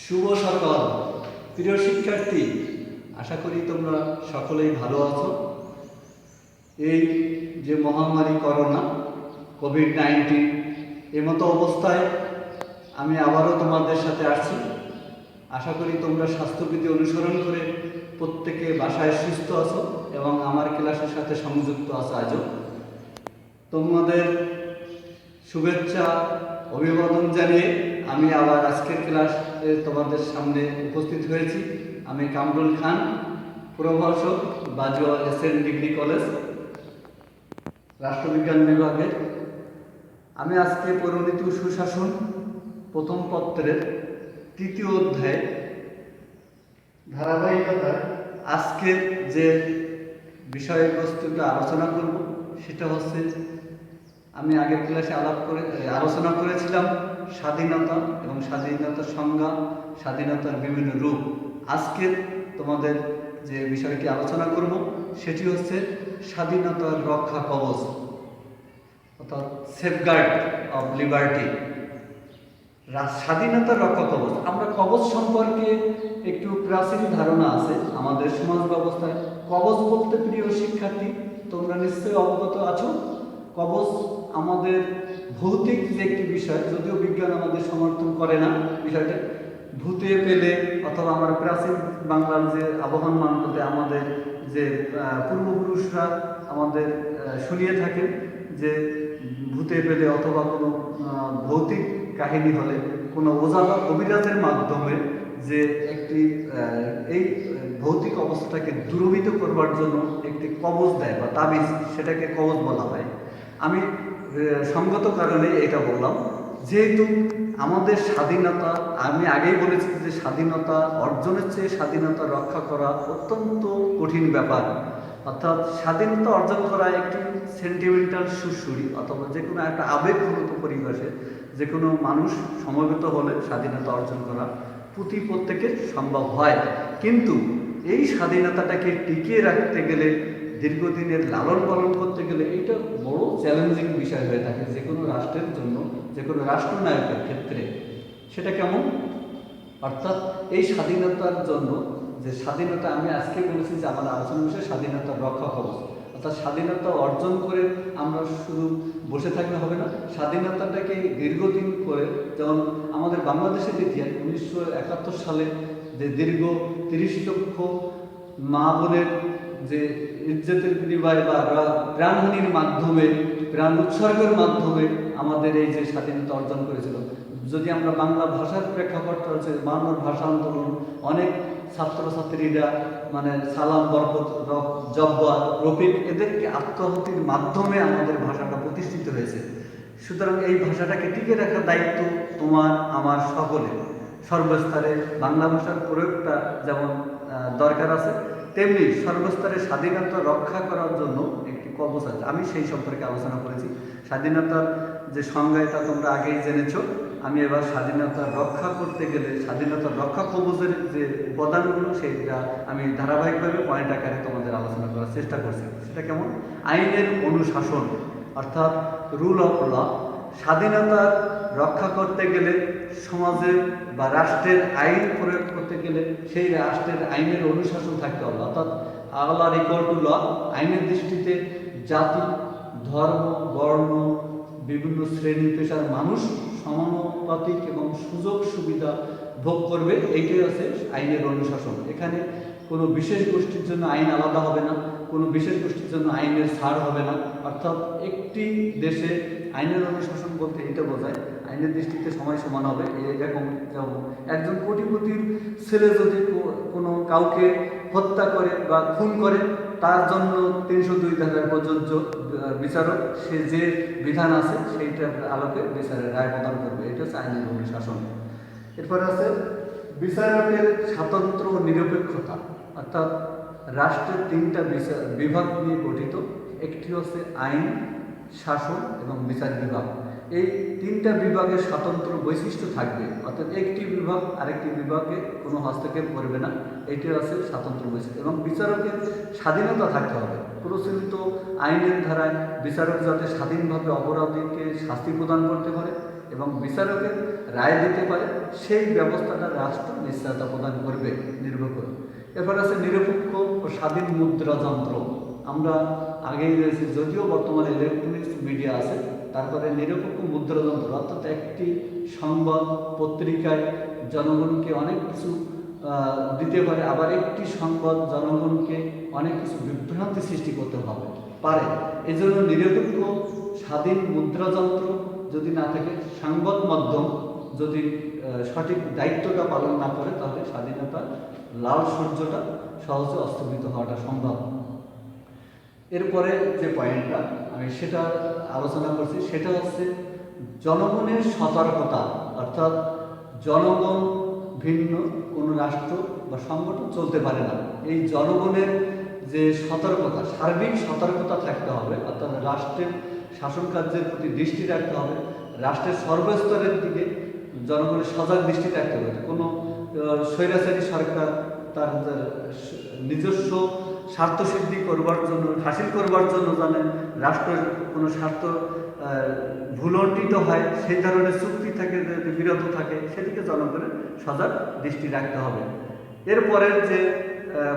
শুভ সকাল প্রিয় শিক্ষার্থী, আশা করি তোমরা সকলেই ভালো আছো। এই যে মহামারী করোনা কোভিড-19 এর মতো অবস্থায় আমি আবারও তোমাদের সাথে আসছি। আশা করি তোমরা স্বাস্থ্যবিধি অনুসরণ করে প্রত্যেকে বাসায় সুস্থ আছো এবং আমার ক্লাসের সাথে সংযুক্ত আছো। আজও তোমাদের শুভেচ্ছা অভিবাদন জানিয়ে আমি আবার আজকের ক্লাসে তোমাদের সামনে উপস্থিত হয়েছি। আমি কামরুল খান, প্রভাষক, বাজুয়া এসএন ডিগ্রি কলেজ, রাষ্ট্রবিজ্ঞান বিভাগের। আমি আজকে পরিণীতি ও সুশাসন প্রথম পত্রের তৃতীয় অধ্যায় ধারাবাহিকতায় আজকের যে বিষয়বস্তুটা আলোচনা করব সেটা হচ্ছে, আমি আগের ক্লাসে আলোচনা করেছিলাম স্বাধীনতা এবং স্বাধীনতার সংজ্ঞা, স্বাধীনতার বিভিন্ন রূপ। আজকের তোমাদের যে বিষয়টি আলোচনা করব সেটি হচ্ছে স্বাধীনতার রক্ষা কবচ, অর্থাৎ সেফগার্ড অফ লিবার্টি। স্বাধীনতার রক্ষা কবচ, আমরা কবচ সম্পর্কে একটু প্রাচীন ধারণা আছে আমাদের সমাজ ব্যবস্থায়। কবচ বলতে প্রিয় শিক্ষার্থী তোমরা নিশ্চয়ই অবগত আছো। কবচ আমাদের ভৌতিক যে একটি বিষয়, যদিও বিজ্ঞান আমাদের সমর্থন করে না বিষয়টা। ভূতে পেলে অথবা আমরা প্রাচীন বাংলার যে আবহমান মানপথে আমাদের যে পূর্বপুরুষরা আমাদের শুনিয়ে থাকেন যে ভূতে পেলে অথবা কোনো ভৌতিক কাহিনী হলে কোনো ওঝা বা কবিরাজের মাধ্যমে যে একটি এই ভৌতিক অবস্থাকে দূরীভূত করবার জন্য একটি কবচ দেয় বা তাবিজ, সেটাকে কবচ বলা হয়। আমি সঙ্গত কারণে এটা বললাম, যেহেতু আমাদের স্বাধীনতা, আমি আগেই বলেছি যে স্বাধীনতা অর্জনের চেয়ে স্বাধীনতা রক্ষা করা অত্যন্ত কঠিন ব্যাপার। অর্থাৎ স্বাধীনতা অর্জন করা একটি সেন্টিমেন্টাল সুরসুরি অথবা যে কোনো একটা আবেগঘন পরিবেশে যে কোনো মানুষ সমবেত হলে স্বাধীনতা অর্জন করা প্রত্যেকের সম্ভব হয়। কিন্তু এই স্বাধীনতাটাকে টিকিয়ে রাখতে গেলে, দীর্ঘদিনের লালন পালন করতে গেলে এটা বড় চ্যালেঞ্জিং বিষয় হয়ে থাকে যে কোনো রাষ্ট্রের জন্য, যে কোনো রাষ্ট্রনায়কের ক্ষেত্রে। সেটা কেমন? অর্থাৎ এই স্বাধীনতার জন্য যে স্বাধীনতা, আমি আজকে বলেছি যে আমার আলোচনা বিষয় স্বাধীনতার রক্ষা কবচ। অর্থাৎ স্বাধীনতা অর্জন করে আমরা শুধু বসে থাকলে হবে না, স্বাধীনতাটাকে দীর্ঘদিন করে, যেমন আমাদের বাংলাদেশের ইতিহাস 1971 সালে যে দীর্ঘ 30 লক্ষ মা বোনের যে ইজ্জতের বিনিময় বা প্রাণহানির মাধ্যমে, প্রাণ উৎসর্গের মাধ্যমে আমাদের এই যে স্বাধীনতা অর্জন করেছিল। যদি আমরা বাংলা ভাষার প্রেক্ষাপট রয়েছে, বাংলার ভাষা আন্দোলন, অনেক ছাত্রছাত্রীরা মানে সালাম, বরকত, জব্বার, রফিক এদেরকে আত্মাহুতির মাধ্যমে আমাদের ভাষাটা প্রতিষ্ঠিত হয়েছে। সুতরাং এই ভাষাটাকে টিকে রাখার দায়িত্ব তোমার আমার সকলের। সর্বস্তরে বাংলা ভাষার প্রয়োগটা যেমন দরকার আছে, তেমনি সর্বস্তরে স্বাধীনতা রক্ষা করার জন্য একটি কবচ আছে। আমি সেই সম্পর্কে আলোচনা করেছি। স্বাধীনতার যে সংজ্ঞাটা তোমরা আগেই জেনেছো। আমি এবার স্বাধীনতা রক্ষা করতে গেলে স্বাধীনতা রক্ষা কবচের যে উপাদানগুলো সেইটা আমি ধারাবাহিকভাবে পয়েন্ট আকারে তোমাদের আলোচনা করার চেষ্টা করছি। সেটা কেমন? আইনের অনুশাসন, অর্থাৎ রুল অফ ল। স্বাধীনতা রক্ষা করতে গেলে সমাজের বা রাষ্ট্রের আইন প্রয়োগ করতে গেলে সেই রাষ্ট্রের আইনের অনুশাসন থাকতে হবে। অর্থাৎ অল আর ইকুয়াল টু ল। আইনের দৃষ্টিতে জাতি, ধর্ম, বর্ণ, বিভিন্ন শ্রেণী পেশার মানুষ সমানুপাতিক এবং সুযোগ সুবিধা ভোগ করবে, এইটাই আছে আইনের অনুশাসন। এখানে কোনো বিশেষ গোষ্ঠীর জন্য আইন আলাদা হবে না, কোনো বিশেষ গোষ্ঠীর জন্য আইনের ছাড় হবে না। অর্থাৎ একটি দেশে আইনের অনুশাসন বলতে এটা বোঝায় আইনের দৃষ্টিতে সবাই সমান হবে। এরকম যেমন একজন কোটিপতির ছেলে যদি কোনো কাউকে হত্যা করে বা খুন করে, তার জন্য 302 ধারা প্রযোজ্য বিচারক, সে যে বিধান আছে সেইটার আলোকে বিচারের রায় প্রদান করবে। এটা হচ্ছে আইনের অনুশাসন। এরপরে আছে বিচারকের স্বাতন্ত্র ও নিরপেক্ষতা। অর্থাৎ রাষ্ট্রের 3টা বিভাগ নিয়ে গঠিত। একটি হচ্ছে আইন, শাসন এবং বিচার বিভাগ। এই 3টা বিভাগের স্বতন্ত্র বৈশিষ্ট্য থাকবে। অর্থাৎ একটি বিভাগ আরেকটি বিভাগে কোনো হস্তক্ষেপ করবে না, এটি আছে স্বাতন্ত্র বৈশিষ্ট্য। এবং বিচারকের স্বাধীনতা থাকতে হবে। প্রচলিত আইনের ধারায় বিচারক যাতে স্বাধীনভাবে অপরাধীকে শাস্তি প্রদান করতে পারে এবং বিচারকের রায় দিতে পারে, সেই ব্যবস্থাটা রাষ্ট্র নিশ্চয়তা প্রদান করবে নির্ভর করে। এরপর আছে নিরপেক্ষ ও স্বাধীন মুদ্রা যন্ত্র। আমরা আগেই রয়েছি, যদিও বর্তমানে ইলেকট্রনিক্স মিডিয়া আছে, তারপরে নিরপেক্ষ মুদ্রা যন্ত্র অর্থাৎ একটি সংবাদ পত্রিকায় জনগণকে অনেক কিছু দিতে পারে, আবার একটি সংবাদ জনগণকে অনেক কিছু বিভ্রান্তি সৃষ্টি করতে পারে। এই জন্য নিরপেক্ষ স্বাধীন মুদ্রা যন্ত্র যদি না থাকে, সংবাদ মাধ্যম যদি সঠিক দায়িত্বটা পালন না করে, তাহলে স্বাধীনতা লাল সূর্যটা সহজে অস্তমিত হওয়াটা সম্ভব। এরপরে যে পয়েন্টটা আমি সেটা আলোচনা করছি, সেটা হচ্ছে জনগণের সতর্কতা, অর্থাৎ জনগণ ভিন্ন কোনো রাষ্ট্র বা সংগঠন চলতে পারে না। এই জনগণের যে সতর্কতা, সার্বিক সতর্কতা থাকতে হবে, অর্থাৎ রাষ্ট্রের শাসন কার্যের প্রতি দৃষ্টি রাখতে হবে, রাষ্ট্রের সর্বস্তরের দিকে জনগণের সজাগ দৃষ্টি রাখতে হবে। কোনো স্বৈরাচারী সরকার তার নিজস্ব স্বার্থ সিদ্ধি করবার জন্য, হাসিল করবার জন্য জানেন রাষ্ট্রের কোনো স্বার্থ ভুলণ্ঠিত হয়, সেই ধরনের চুক্তি থেকে যদি বিরত থাকে, সেদিকে জনগণের সজাগ দৃষ্টি রাখতে হবে। এরপরের যে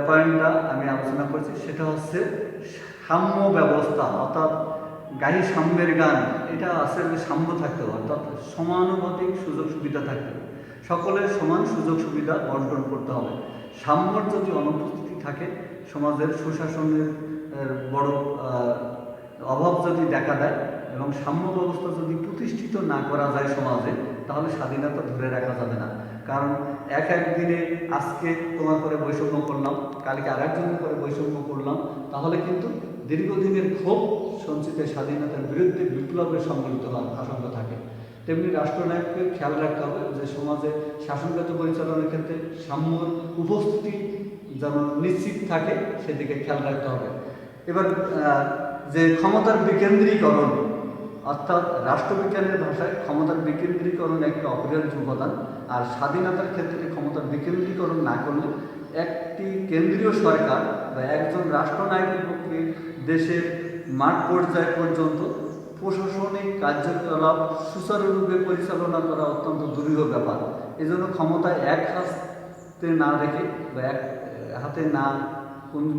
পয়েন্টটা আমি আলোচনা করছি সেটা হচ্ছে সাম্য ব্যবস্থা, অর্থাৎ গাহি সাম্যের গান, এটা আসলে সাম্য থাকতে হবে, অর্থাৎ সমানুপাতিক সুযোগ সুবিধা থাকতে হবে, সকলের সমান সুযোগ সুবিধা বন্টন করতে হবে। সাম্যর যদি অনুপস্থিতি থাকে, সমাজের সুশাসনের বড় অভাব যদি দেখা দেয় এবং সাম্য ব্যবস্থা যদি প্রতিষ্ঠিত না করা যায় সমাজে, তাহলে স্বাধীনতা ধরে রাখা যাবে না। কারণ একদিনে আজকে তোমার করে বৈষম্য করলাম, কালকে আরেকজনের করে বৈষম্য করলাম, তাহলে কিন্তু দীর্ঘদিনের ক্ষোভ সঞ্চিত স্বাধীনতার বিরুদ্ধে বিপ্লবের সংগঠিত হওয়ার আশঙ্কা থাকে। তেমনি রাষ্ট্রনায়ককে খেয়াল রাখতে হবে যে সমাজে শাসন কার্য পরিচালনার ক্ষেত্রে সাম্যর উপস্থিতি যেন নিশ্চিত থাকে, সেদিকে খেয়াল রাখতে হবে। এবার যে ক্ষমতার বিকেন্দ্রীকরণ, অর্থাৎ রাষ্ট্রবিজ্ঞানের ভাষায় ক্ষমতার বিকেন্দ্রীকরণ একটা অপরিহার্য উপাদান। আর স্বাধীনতার ক্ষেত্রে ক্ষমতার বিকেন্দ্রীকরণ না করলে একটি কেন্দ্রীয় সরকার বা একজন রাষ্ট্রনায়কের পক্ষে দেশের মাঠ পর্যায় পর্যন্ত প্রশাসনিক কার্যকলাপ সুচারুরূপে পরিচালনা করা অত্যন্ত দুরূহ ব্যাপার। এজন্য ক্ষমতা এক হাতে না রেখে বা এক হাতে না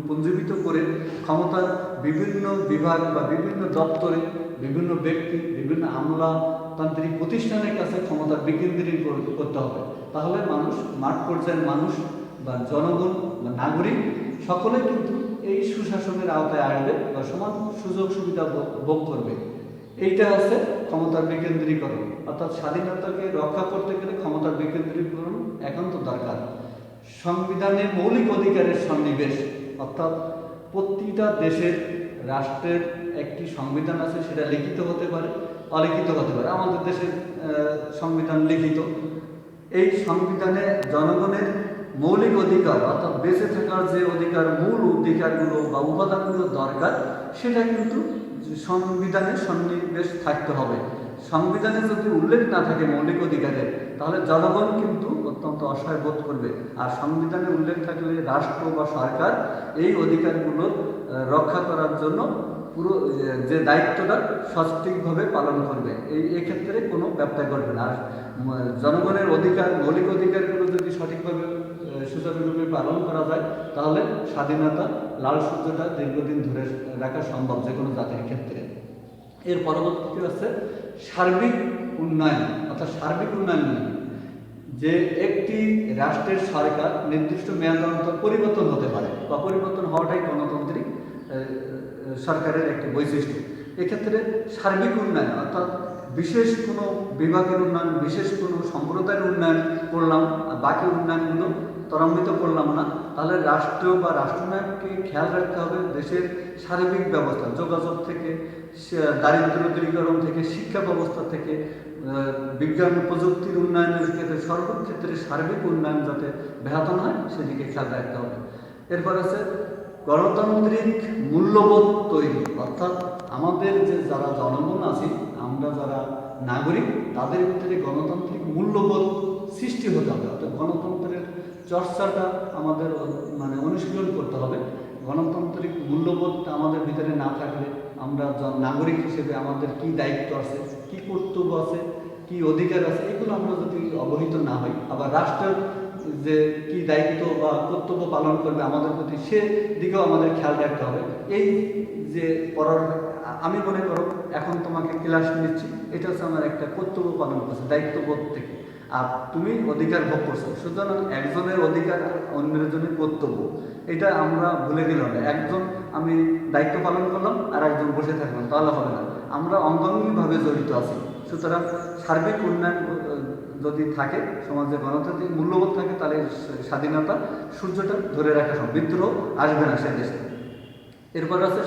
পুঞ্জীবিত করে ক্ষমতার বিভিন্ন বিভাগ বা বিভিন্ন দপ্তরে বিভিন্ন ব্যক্তি, বিভিন্ন আমলাতান্ত্রিক প্রতিষ্ঠানের কাছে ক্ষমতার বিকেন্দ্রীকরণ করতে হবে। তাহলে মানুষ, মাঠ পর্যায়ের মানুষ বা জনগণ বা নাগরিক সকলে কিন্তু এই সুশাসনের আওতায় আসবে বা সমান সুযোগ সুবিধা ভোগ করবে। এইটা হচ্ছে ক্ষমতার বিকেন্দ্রীকরণ, অর্থাৎ স্বাধীনতাকে রক্ষা করতে গেলে ক্ষমতার বিকেন্দ্রীকরণ একান্ত দরকার। সংবিধানে মৌলিক অধিকারের সন্নিবেশ, অর্থাৎ প্রতিটা দেশের রাষ্ট্রের একটি সংবিধান আছে, সেটা লিখিত হতে পারে, অলিখিত হতে পারে। আমাদের দেশের সংবিধান লিখিত। এই সংবিধানে জনগণের মৌলিক অধিকার, অর্থাৎ বেঁচে থাকার যে অধিকার, মূল অধিকারগুলো বা উপাদানগুলো দরকার, সেটা কিন্তু সংবিধানে সন্নিবেশ থাকতে হবে। সংবিধানে যদি উল্লেখ না থাকে মৌলিক অধিকারের, তাহলে জনগণ কিন্তু অত্যন্ত অসহায় বোধ করবে। আর সংবিধানে উল্লেখ থাকলে রাষ্ট্র বা সরকার এই অধিকারগুলো রক্ষা করার জন্য পুরো যে দায়িত্বটা সঠিকভাবে পালন করবে। এক্ষেত্রে কোনো ব্যত্যয় ঘটবে না। আর জনগণের অধিকার, মৌলিক অধিকারগুলো যদি সঠিকভাবে সুচারুরূপে পালন করা যায়, তাহলে স্বাধীনতা লাল সূর্যটা দীর্ঘদিন ধরে রাখা সম্ভব যে কোনো জাতির ক্ষেত্রে। এর পরবর্তীতে আছে সার্বিক উন্নয়ন, অর্থাৎ সার্বিক উন্নয়ন যে একটি রাষ্ট্রের সরকার নির্দিষ্ট মেয়াদান্তর পরিবর্তন হতে পারে বা পরিবর্তন হওয়াটাই গণতান্ত্রিক সরকারের একটি বৈশিষ্ট্য। এক্ষেত্রে সার্বিক উন্নয়ন, অর্থাৎ বিশেষ কোনো বিভাগের উন্নয়ন, বিশেষ কোনো সম্প্রদায়ের উন্নয়ন করলাম, বাকি উন্নয়নগুলো ত্বরান্বিত করলাম না, তাহলে রাষ্ট্র বা রাষ্ট্রনায়ককে খেয়াল রাখতে হবে দেশের সার্বিক ব্যবস্থা, যোগাযোগ থেকে দারিদ্র্য দূরীকরণ থেকে, শিক্ষা ব্যবস্থা থেকে, বিজ্ঞান প্রযুক্তির উন্নয়নের ক্ষেত্রে, সর্বক্ষেত্রে সার্বিক উন্নয়ন যাতে ব্যাহত না হয় সেদিকে খেয়াল রাখতে হবে। এরপর আছে গণতান্ত্রিক মূল্যবোধ তৈরি, অর্থাৎ আমাদের যে যারা জনগণ আছি, আমরা যারা নাগরিক, তাদের ভিতরে গণতান্ত্রিক মূল্যবোধ সৃষ্টি হতে হবে। অর্থাৎ গণতন্ত্রের চর্চাটা আমাদের অনুশীলন করতে হবে। গণতান্ত্রিক মূল্যবোধটা আমাদের ভিতরে না থাকলে আমরা নাগরিক হিসেবে আমাদের কি দায়িত্ব আছে, কি কর্তব্য আছে, কি অধিকার আছে, এগুলো আমরা যদি অবহিত না হই, আবার রাষ্ট্রের যে কি দায়িত্ব বা কর্তব্য পালন করবে আমাদের প্রতি, সে দিকেও আমাদের খেয়াল রাখতে হবে। এই যে পড়ার, আমি মনে করো এখন তোমাকে ক্লাস নিচ্ছি, এটা হচ্ছে আমার একটা কর্তব্য পালন করছে দায়িত্ববোধ থেকে, আর তুমি অধিকার ভোগ করছো। সুতরাং একজনের অধিকার অন্যের জন্য কর্তব্য, এটা আমরা ভুলে গেলাম না। একজন আমি দায়িত্ব পালন করলাম আর একজন বসে থাকলাম, তাহলে হবে না। আমরা অঙ্গাঙ্গিভাবে জড়িত আছি। সুতরাং সার্বিক উন্নয়ন যদি থাকে, সমাজে গণতান্ত্রিক মূল্যবোধ থাকে, তাহলে স্বাধীনতা সূর্যটা ধরে রাখা সম্ভব, বিদ্রোহ আসবে না সে দেশে। এরপর আছে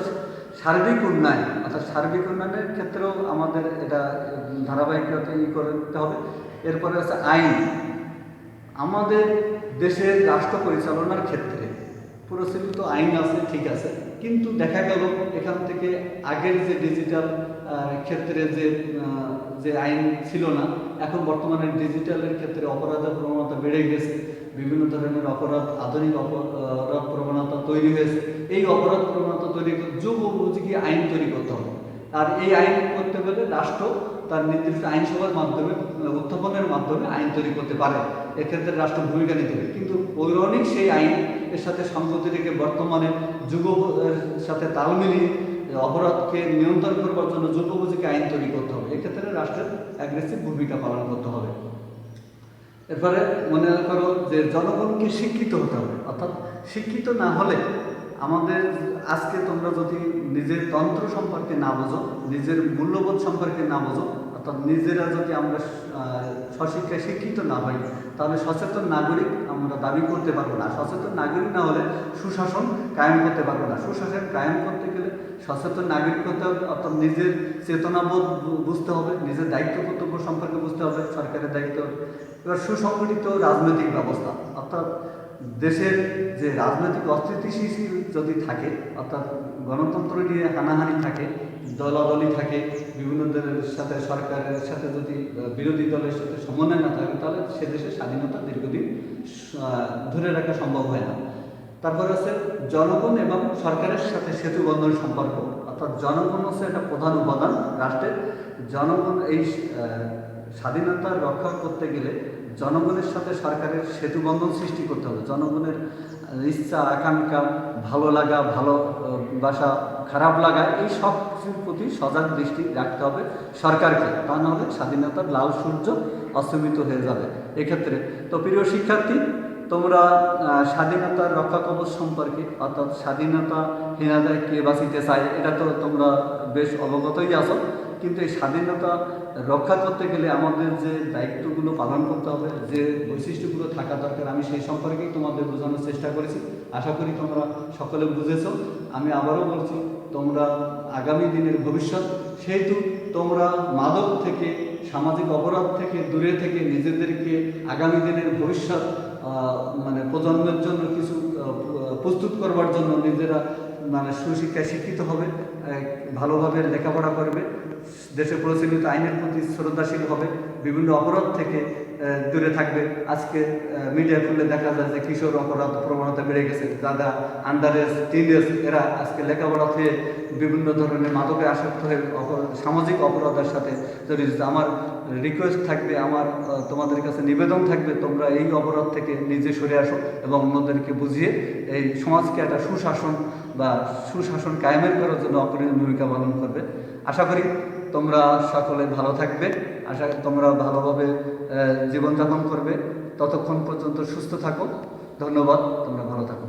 সার্বিক উন্নয়ন, অর্থাৎ সার্বিক উন্নয়নের ক্ষেত্রেও আমাদের এটা ধারাবাহিকতা করতে হবে। এরপরে আছে আইন। আমাদের দেশের রাষ্ট্র পরিচালনার ক্ষেত্রে প্রচলিত আইন আছে, ঠিক আছে, কিন্তু দেখা গেল এখান থেকে আগের যে ডিজিটাল ক্ষেত্রে যে আইন ছিল না, এখন বর্তমানে ডিজিটালের ক্ষেত্রে অপরাধের প্রবণতা বেড়ে গেছে। বিভিন্ন ধরনের অপরাধ, আধুনিক অপরাধ প্রবণতা তৈরি হয়েছে। এই অপরাধ প্রবণতা তৈরি যুগ উপযোগী আইন তৈরি করতে হবে। আর এই আইন করতে গেলে রাষ্ট্র তার নির্দিষ্ট আইনসভার মাধ্যমে, উত্থাপনের মাধ্যমে আইন তৈরি করতে পারে। এক্ষেত্রে রাষ্ট্র ভূমিকা নিতে হবে, কিন্তু পৌরাণিক সেই আইন এর সাথে সঙ্গতি রেখে বর্তমানে যুগের সাথে তাল মিলিয়ে অপরাধকে নিয়ন্ত্রণ করবার জন্য যুগোপযোগী আইন তৈরি করতে হবে। এক্ষেত্রে রাষ্ট্রের অ্যাগ্রেসিভ ভূমিকা পালন করতে হবে। এরপরে মনে করো যে জনগণকে শিক্ষিত হতে হবে, অর্থাৎ শিক্ষিত না হলে আমাদের আজকে তোমরা যদি নিজের তন্ত্র সম্পর্কে না বোঝো, নিজের মূল্যবোধ সম্পর্কে না বোঝো, অর্থাৎ নিজেরা যদি আমরা স্বশিক্ষায় শিক্ষিত না হই, তাহলে সচেতন নাগরিক আমরা দাবি করতে পারবো না। সচেতন নাগরিক না হলে সুশাসন কায়েম করতে পারবো না। সুশাসন কায়েম করতে গেলে সচেতন নাগরিক করতে হবে, অর্থাৎ নিজের চেতনাবোধ বুঝতে হবে, নিজের দায়িত্ব কর্তব্য সম্পর্কে বুঝতে হবে, সরকারের দায়িত্ব। এবার সুসংগঠিত রাজনৈতিক ব্যবস্থা, অর্থাৎ দেশের যে রাজনৈতিক অস্থিতিশীল যদি থাকে, অর্থাৎ গণতন্ত্র নিয়ে হানাহানি থাকে, দলাদলি থাকে, বিভিন্ন দলের সাথে সরকারের সাথে যদি বিরোধী দলের সাথে সমন্বয় না থাকে, তাহলে সে দেশের স্বাধীনতা দীর্ঘদিন ধরে রাখা সম্ভব হয় না। তারপরে আছে জনগণ এবং সরকারের সাথে সেতু বন্ধন সম্পর্ক, অর্থাৎ জনগণ হচ্ছে একটা প্রধান উপাদান রাষ্ট্রের। জনগণ এই স্বাধীনতা রক্ষা করতে গেলে জনগণের সাথে সরকারের সেতু বন্ধন সৃষ্টি করতে হবে। জনগণের ইচ্ছা, আকাঙ্ক্ষা, ভালো লাগা, ভালোবাসা, খারাপ লাগা, এই সব কিছুর প্রতি সজাগ দৃষ্টি রাখতে হবে সরকারকে, তা নাহলে স্বাধীনতার লাল সূর্য অস্তমিত হয়ে যাবে। এক্ষেত্রে তো প্রিয় শিক্ষার্থী, তোমরা স্বাধীনতার রক্ষা কবচ সম্পর্কে, অর্থাৎ স্বাধীনতাহীনতায় কে বাঁচিতে চায়, এটা তো তোমরা বেশ অবগতই আছো। কিন্তু এই স্বাধীনতা রক্ষা করতে গেলে আমাদের যে দায়িত্বগুলো পালন করতে হবে, যে বৈশিষ্ট্যগুলো থাকা দরকার, আমি সেই সম্পর্কেই তোমাদের বোঝানোর চেষ্টা করেছি। আশা করি তোমরা সকলে বুঝেছো। আমি আবারও বলছি, তোমরা আগামী দিনের ভবিষ্যৎ, সেহেতু তোমরা মাদক থেকে, সামাজিক অপরাধ থেকে দূরে থেকে নিজেদেরকে আগামী দিনের ভবিষ্যৎ প্রজন্মের জন্য কিছু প্রস্তুত করবার জন্য নিজেরা সুশিক্ষায় শিক্ষিত হবে, ভালোভাবে লেখাপড়া করবে, দেশে প্রচলিত আইনের প্রতি শ্রদ্ধাশীল হবে, বিভিন্ন অপরাধ থেকে দূরে থাকবে। আজকে মিডিয়া খুললে দেখা যায় যে কিশোর অপরাধ প্রবণতা বেড়ে গেছে, যারা আন্ডার এজ, টিন এজ, এরা আজকে লেখাপড়া হয়ে বিভিন্ন ধরনের মাদকে আসক্ত হয়ে সামাজিক অপরাধের সাথে জড়িত। আমার রিকোয়েস্ট থাকবে, আমার তোমাদের কাছে নিবেদন থাকবে, তোমরা এই অপরাধ থেকে নিজে সরে আসো এবং অন্যদেরকে বুঝিয়ে এই সমাজকে একটা সুশাসন কায়েমের করার জন্য অপরিহার্য ভূমিকা পালন করবে। আশা করি তোমরা সকলে ভালো থাকবে, আশা করি তোমরা ভালোভাবে জীবনযাপন করবে। ততক্ষণ পর্যন্ত সুস্থ থাকো। ধন্যবাদ, তোমরা ভালো থাকো।